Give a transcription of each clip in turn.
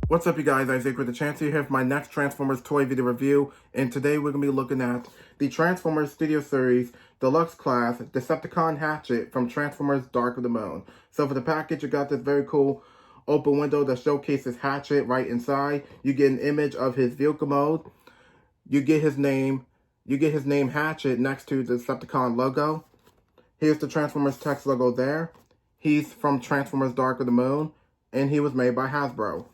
What's up, you guys? Isaac with the Chancellor here for my next Transformers toy video review, and today we're going to be looking at the Transformers Studio Series Deluxe Class Decepticon Hatchet from Transformers Dark of the Moon. So for the package, you got this very cool open window that showcases Hatchet right inside. You get an image of his vehicle mode. You get his name Hatchet next to the Decepticon logo. Here's the Transformers text logo there. He's from Transformers Dark of the Moon, and he was made by Hasbro.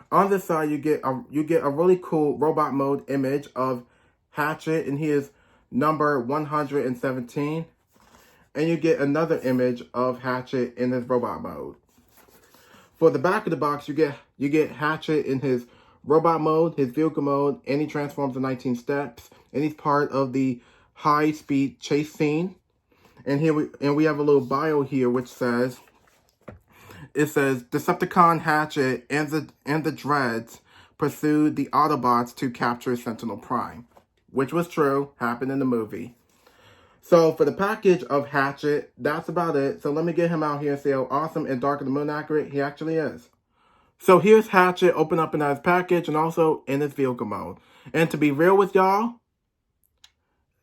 On this side, you get a really cool robot mode image of Hatchet, and he is number 117. And you get another image of Hatchet in his robot mode. For the back of the box, you get Hatchet in his robot mode, his vehicle mode, and he transforms in 19 steps. And he's part of the high-speed chase scene. And we have a little bio here which says. It says, Decepticon Hatchet and the Dreads pursued the Autobots to capture Sentinel Prime. Which was true, happened in the movie. So for the package of Hatchet, that's about it. So let me get him out here and see how awesome and Dark of the Moon accurate he actually is. So here's Hatchet open up in his package and also in his vehicle mode. And to be real with y'all,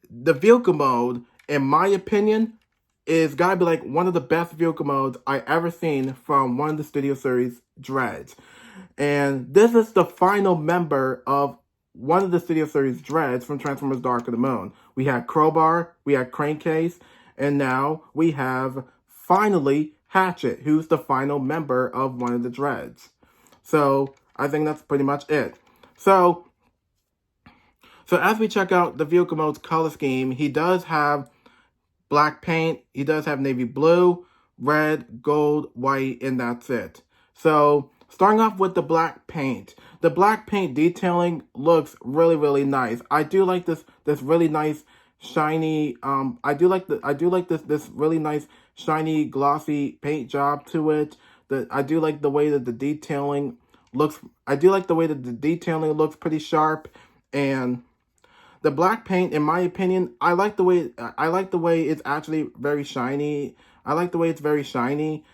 the vehicle mode, in my opinion, is gotta be like one of the best vehicle modes I ever seen from one of the Studio Series Dreads. And this is the final member of one of the Studio Series Dreads from Transformers Dark of the Moon. We had Crowbar, we had Crankcase, and now we have, finally, Hatchet, who's the final member of one of the Dreads. So, I think that's pretty much it. So as we check out the vehicle mode's color scheme, he does have black paint, he does have navy blue, red, gold, white, and that's it. So, starting off with the black paint. The black paint detailing looks really, really nice. I do like this really nice shiny I do like this really nice shiny glossy paint job to it. I do like the way that the detailing looks. I do like the way that the detailing looks pretty sharp, and the black paint, in my opinion, I like the way it's actually very shiny. I like the way it's very shiny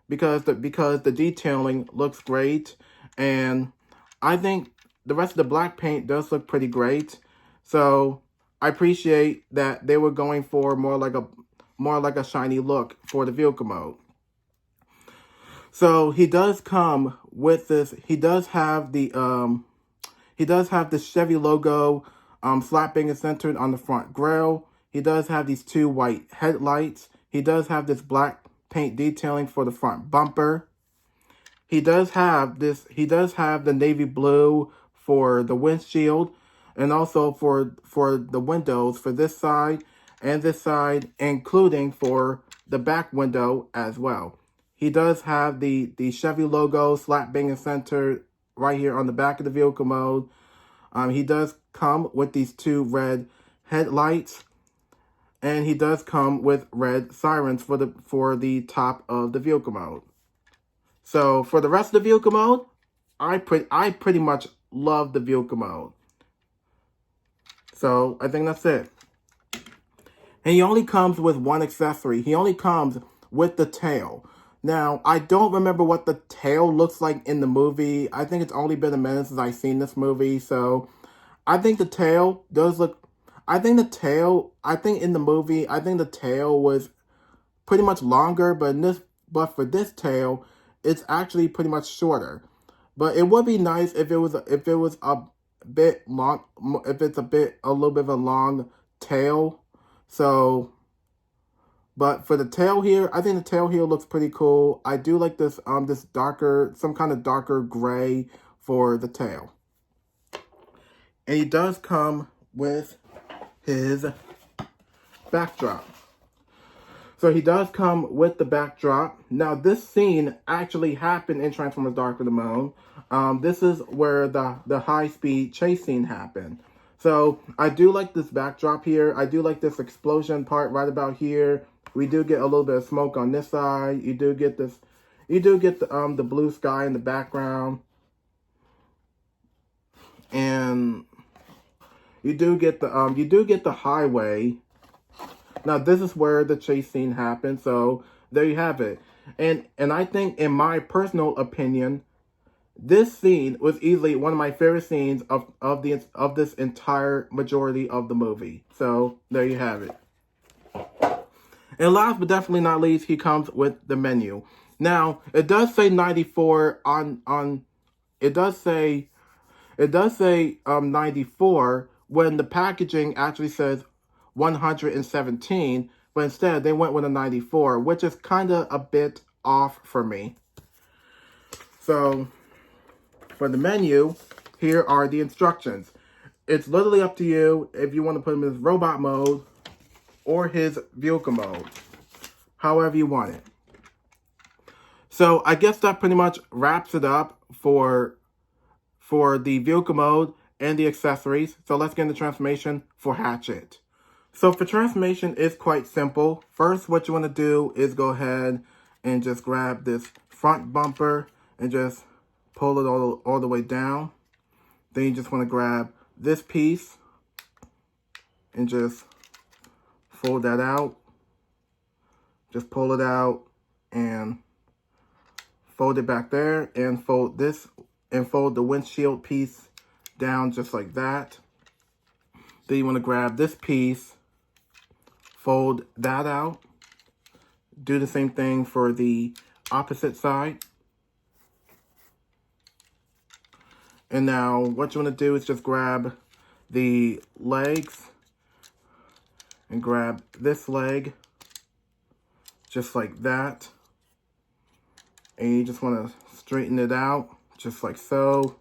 because the detailing looks great, and I think the rest of the black paint does look pretty great. So I appreciate that they were going for more like a shiny look for the vehicle mode. So he does come with this. He does have the Chevy logo. Slapping is centered on the front grille. He does have these two white headlights. He does have this black paint detailing for the front bumper. He does have the navy blue for the windshield, and also for the windows for this side, including for the back window as well. He does have the Chevy logo slap bang centered right here on the back of the vehicle mode. He does come with these two red headlights, and he does come with red sirens for the top of the vehicle mode. So for the rest of the vehicle mode, I pretty much love the vehicle mode. So I think that's it. And he only comes with one accessory. He only comes with the tail. Now, I don't remember what the tail looks like in the movie. I think it's only been a minute since I've seen this movie, so I think the tail does look. I think in the movie, I think the tail was pretty much longer, but for this tail, it's actually pretty much shorter. But it would be nice if it was a bit long, if it's a little bit of a long tail. So. But for the tail here, I think the tail here looks pretty cool. I do like this this darker, some kind of darker gray for the tail. And he does come with his backdrop. So he does come with the backdrop. Now this scene actually happened in Transformers Dark of the Moon. This is where the high-speed chase scene happened. So I do like this backdrop here. I do like this explosion part right about here. We do get a little bit of smoke on this side. You do get the blue sky in the background, and you do get the highway. Now this is where the chase scene happens. So there you have it. And I think, in my personal opinion, this scene was easily one of my favorite scenes of this entire majority of the movie. So there you have it. And last but definitely not least, he comes with the menu. Now, it does say 94 on it does say 94 when the packaging actually says 117, but instead they went with a 94, which is kind of a bit off for me. So, for the menu, here are the instructions. It's literally up to you if you want to put him in his robot mode or his vehicle mode, however you want it. So I guess that pretty much wraps it up for the vehicle mode and the accessories. So let's get into transformation for Hatchet. So for transformation, it's quite simple. First, what you want to do is go ahead and just grab this front bumper and just pull it all the way down. Then you just want to grab this piece and just fold that out. Just pull it out and fold it back there, and fold the windshield piece down just like that. Then you want to grab this piece, fold that out. Do the same thing for the opposite side. And now what you want to do is just grab the legs and grab this leg just like that. And you just want to straighten it out just like so.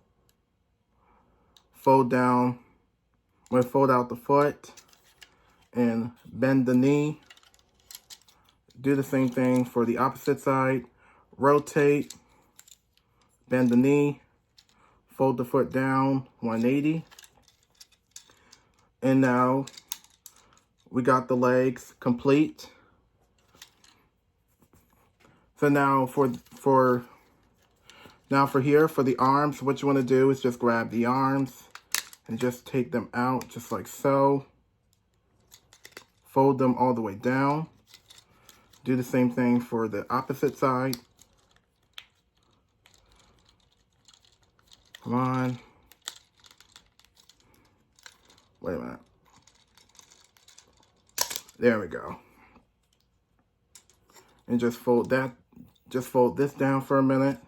Fold down, fold out the foot and bend the knee. Do the same thing for the opposite side. Rotate, bend the knee, fold the foot down 180. And now we got the legs complete. So now for here, for the arms, what you want to do is just grab the arms and just take them out just like so. Fold them all the way down. Do the same thing for the opposite side. Come on. Wait a minute. There we go. And just fold this down for a minute.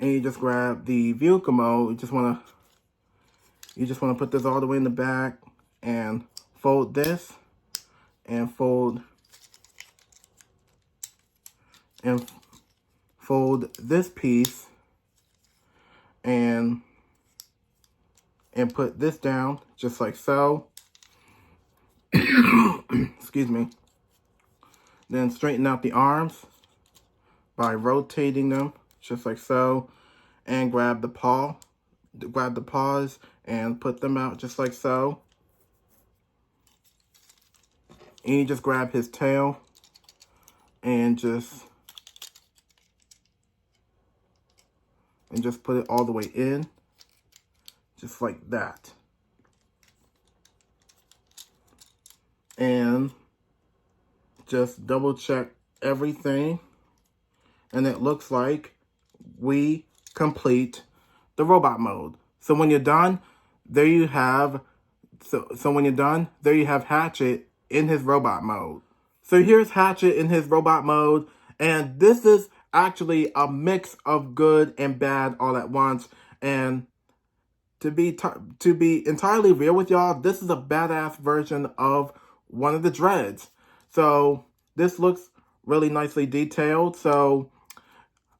And you just grab the vehicle mode. You just want to put this all the way in the back and fold this and fold this piece and put this down just like so. Excuse me. Then straighten out the arms by rotating them just like so, and grab the paws and put them out just like so. And you just grab his tail and just put it all the way in just like that. And just double check everything, and it looks like we complete the robot mode. So when you're done, there you have Hatchet in his robot mode. So here's Hatchet in his robot mode, and this is actually a mix of good and bad all at once. And to be entirely real with y'all, this is a badass version of one of the dreads. So this looks really nicely detailed. So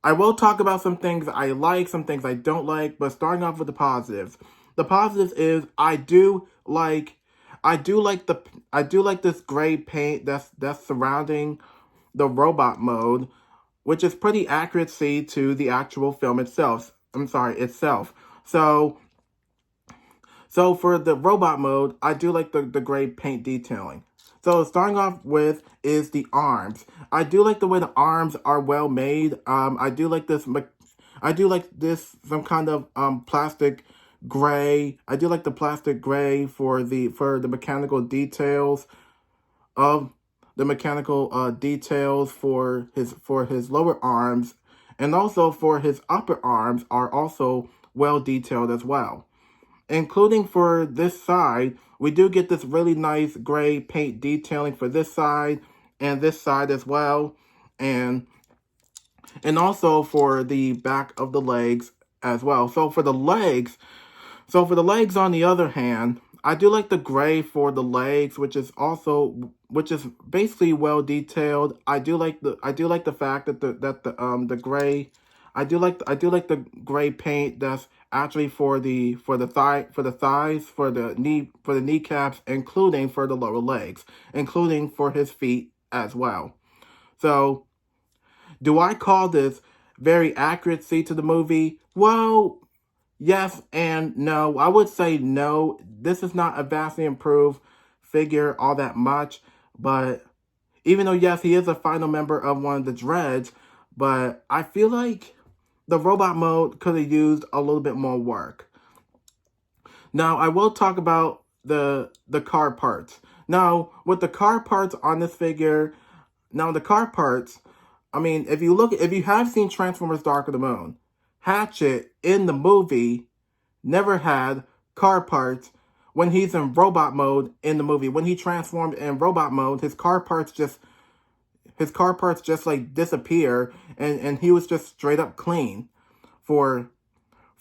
I will talk about some things I like, some things I don't like, but starting off with the positives. The positives is I do like this gray paint that's surrounding the robot mode, which is pretty accuracy to the actual film itself. So for the robot mode, I do like the gray paint detailing. So starting off with is the arms. I do like the way the arms are well made. I do like this some kind of plastic gray. I do like the plastic gray for the mechanical details for his lower arms, And also for his upper arms are also well detailed as well. Including for this side, we do get this really nice gray paint detailing for this side and this side as well. And also for the back of the legs as well. So for the legs, on the other hand, I do like the gray for the legs, which is basically well detailed. I do like the fact that the gray, I do like the gray paint that's actually for the thighs, for the kneecaps, including for the lower legs, including for his feet as well. So, do I call this very accuracy to the movie? Well, yes and no. I would say no. This is not a vastly improved figure all that much, but even though, yes, he is a final member of one of the Dreads, but I feel like the robot mode could have used a little bit more work. Now, I will talk about the car parts. Now, with the car parts on this figure, I mean, if you have seen Transformers Dark of the Moon, Hatchet in the movie never had car parts when he's in robot mode in the movie. When he transformed in robot mode, his car parts just like disappear, and he was just straight up clean. For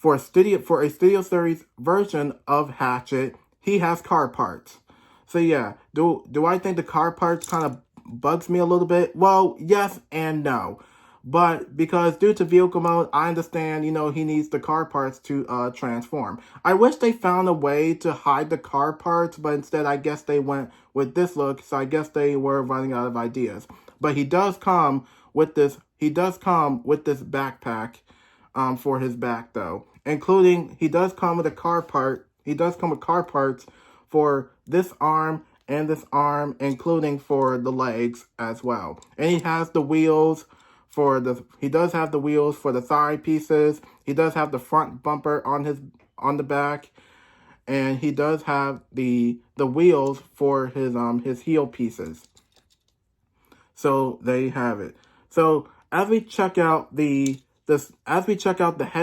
a studio series version of Hatchet, he has car parts. So yeah, do I think the car parts kind of bugs me a little bit? Well, yes and no. But because due to vehicle mode, I understand, he needs the car parts to transform. I wish they found a way to hide the car parts, but instead I guess they went with this look, so I guess they were running out of ideas. But he does come with this backpack for his back though. Including, he does come with car parts for this arm and this arm, including for the legs as well. And he has the wheels he does have the wheels for the thigh pieces. He does have the front bumper on the back, and he does have the wheels for his heel pieces. So there you have it. So as we check out the head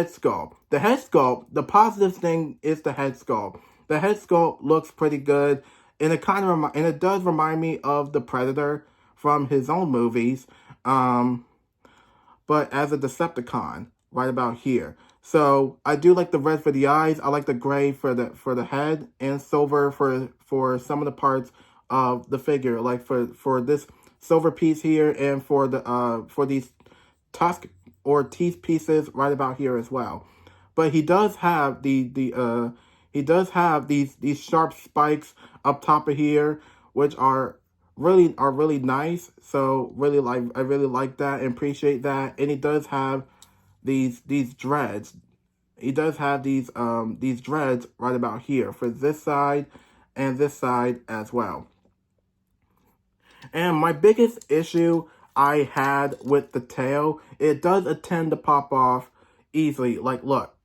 sculpt, the positive thing is the head sculpt. The head sculpt looks pretty good, and it does remind me of the Predator from his own movies, but as a Decepticon right about here. So I do like the red for the eyes. I like the gray for the head, and silver for some of the parts of the figure, like for this silver piece here, and for these tusk or teeth pieces right about here as well. But he does have these sharp spikes up top of here, which are really nice. So I really like that and appreciate that. And he does have these dreads. He does have these dreads right about here for this side and this side as well. And my biggest issue I had with the tail, it does tend to pop off easily. Like, look,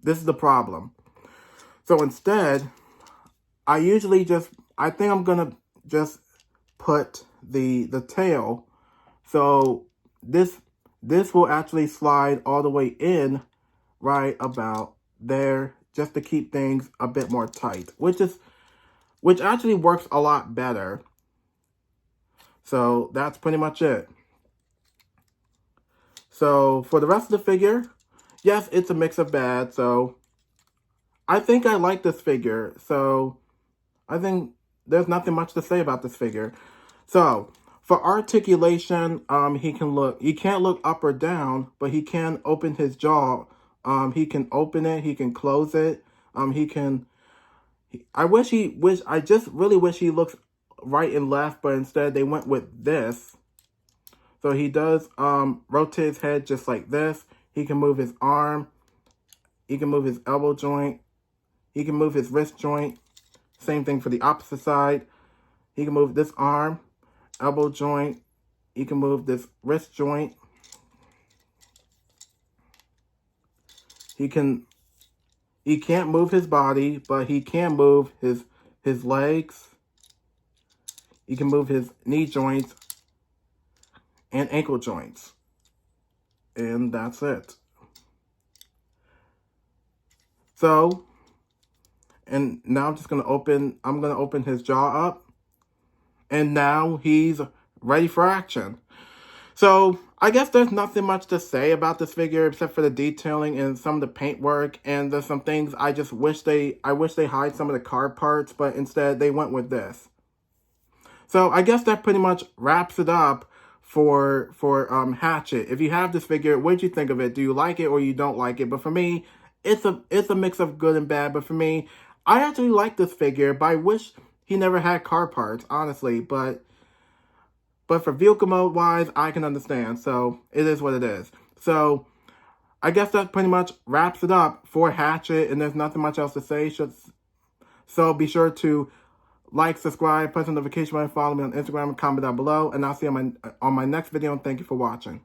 this is the problem. So instead, I think I'm gonna just put the tail, so this will actually slide all the way in right about there, just to keep things a bit more tight, which actually works a lot better. So that's pretty much it. So for the rest of the figure, yes, it's a mix of bad. So I think I like this figure. So I think there's nothing much to say about this figure. So for articulation, he can't look up or down, but he can open his jaw. He can open it, he can close it. I just really wish he looks right and left, but instead they went with this. So he does rotate his head just like this. He can move his arm. He can move his elbow joint. He can move his wrist joint. Same thing for the opposite side. He can move this arm, elbow joint. He can move this wrist joint. He can't move his body, but he can move his legs. He can move his knee joints and ankle joints. and that's it. So, and now I'm going to open his jaw up, and now he's ready for action. So, I guess there's nothing much to say about this figure except for the detailing and some of the paintwork, and there's some things I wish they hide some of the card parts, but instead they went with this. So, I guess that pretty much wraps it up for Hatchet. If you have this figure, what did you think of it? Do you like it or you don't like it? But for me, it's a mix of good and bad, but for me, I actually like this figure, but I wish he never had card parts, honestly, but for vehicle mode wise, I can understand. So it is what it is. So I guess that pretty much wraps it up for Hatchet, and there's nothing much else to say. So be sure to like, subscribe, press the notification button, follow me on Instagram, and comment down below. And I'll see you on my next video, and thank you for watching.